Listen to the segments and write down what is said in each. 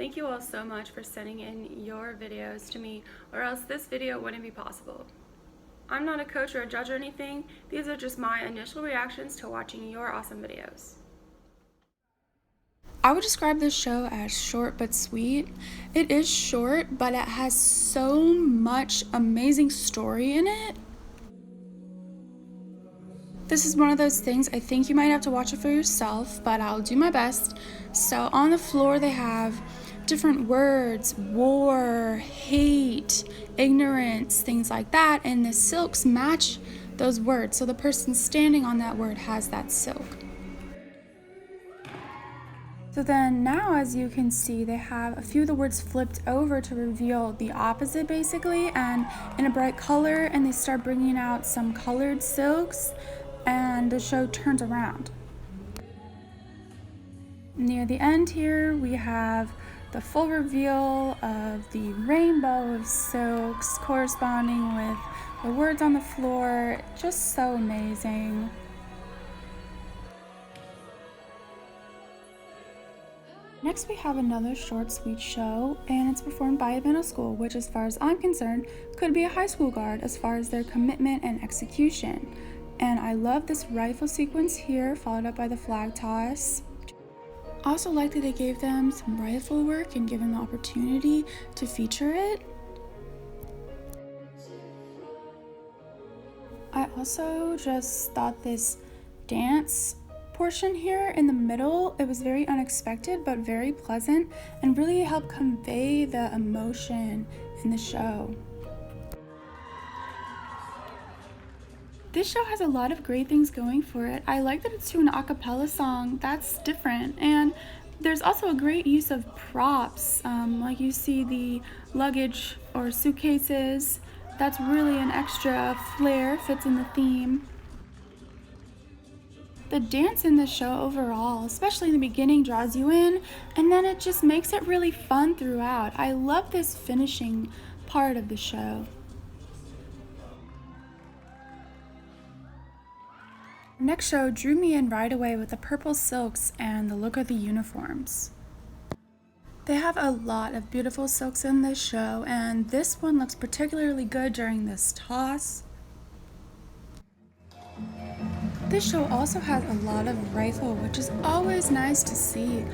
Thank you all so much for sending in your videos to me, or else this video wouldn't be possible. I'm not a coach or a judge or anything. These are just my initial reactions to watching your awesome videos. I would describe this show as short but sweet. It is short, but it has so much amazing story in it. This is one of those things I think you might have to watch it for yourself, but I'll do my best. So on the floor they have different words: war, hate, ignorance, things like that, and the silks match those words. So the person standing on that word has that silk. So then now, as you can see, they have a few of the words flipped over to reveal the opposite basically, and in a bright color, and they start bringing out some colored silks, and the show turns around. Near the end here, we have the full reveal of the rainbow of silks corresponding with the words on the floor. Just so amazing. Next we have another short sweet show, and it's performed by a middle school, which as far as I'm concerned could be a high school guard as far as their commitment and execution. And I love this rifle sequence here, followed up by the flag toss. Also like that they gave them some rifle work and give them the opportunity to feature it. I also just thought this dance portion here in the middle, it was very unexpected but very pleasant and really helped convey the emotion in the show. This show has a lot of great things going for it. I like that it's to an a cappella song. That's different. And there's also a great use of props, like you see the luggage or suitcases. That's really an extra flair, fits in the theme. The dance in the show overall, especially in the beginning, draws you in, and then it just makes it really fun throughout. I love this finishing part of the show. Next show drew me in right away with the purple silks and the look of the uniforms. They have a lot of beautiful silks in this show, and this one looks particularly good during this toss. This show also has a lot of rifle, which is always nice to see.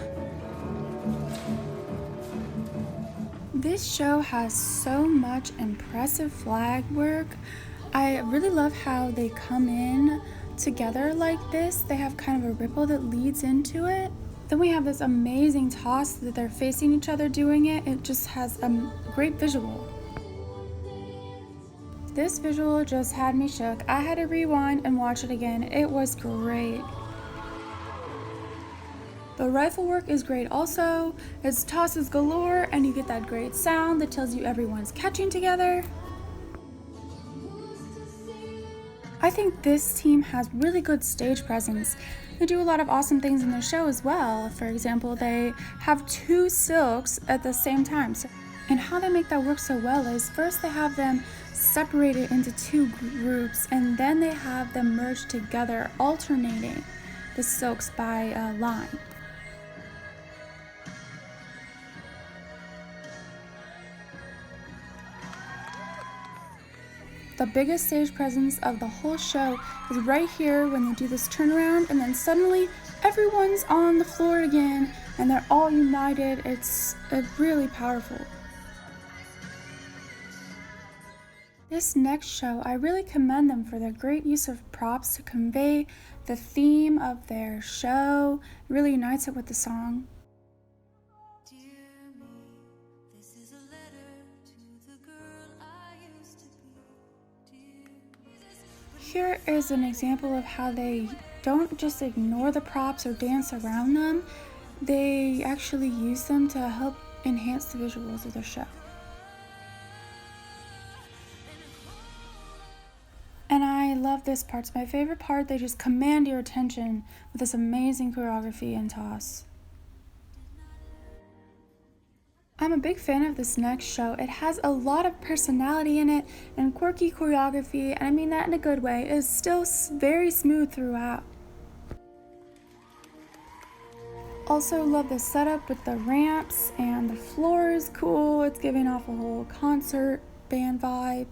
This show has so much impressive flag work. I really love how they come in together like this. They have kind of a ripple that leads into it. Then we have this amazing toss that they're facing each other doing it. It just has a great visual. This visual just had me shook. I had to rewind and watch it again. It was great. The rifle work is great also. It's tosses galore and you get that great sound that tells you everyone's catching together. I think this team has really good stage presence. They do a lot of awesome things in their show as well. For example, they have two silks at the same time. And how they make that work so well is first they have them separated into two groups, and then they have them merged together, alternating the silks by line. The biggest stage presence of the whole show is right here when they do this turnaround, and then suddenly everyone's on the floor again and they're all united. It's really powerful. This next show, I really commend them for their great use of props to convey the theme of their show. It really unites it with the song. Here is an example of how they don't just ignore the props or dance around them. They actually use them to help enhance the visuals of their show. And I love this part. It's my favorite part. They just command your attention with this amazing choreography and toss. I'm a big fan of this next show. It has a lot of personality in it and quirky choreography, and I mean that in a good way. It's still very smooth throughout. Also love the setup with the ramps, and the floor is cool. It's giving off a whole concert band vibe.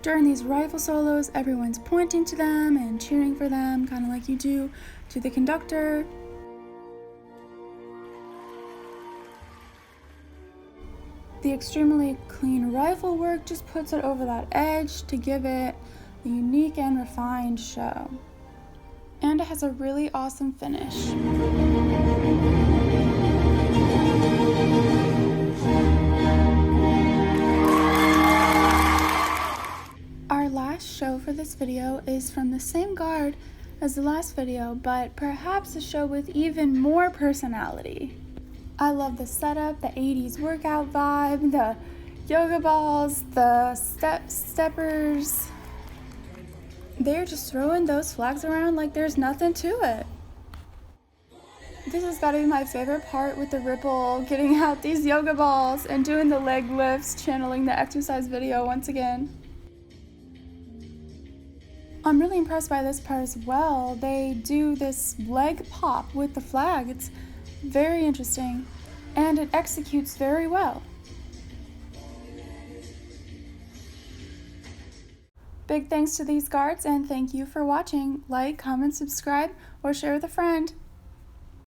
During these rifle solos, everyone's pointing to them and cheering for them, kind of like you do to the conductor. The extremely clean rifle work just puts it over that edge to give it a unique and refined show. And it has a really awesome finish. Our last show for this video is from the same guard as the last video, but perhaps a show with even more personality. I love the setup, the 80s workout vibe, the yoga balls, the steppers. They're just throwing those flags around like there's nothing to it. This has got to be my favorite part, with the ripple, getting out these yoga balls and doing the leg lifts, channeling the exercise video once again. I'm really impressed by this part as well. They do this leg pop with the flag. It's very interesting, and it executes very well. Big thanks to these guards, and thank you for watching. Like, comment, subscribe, or share with a friend.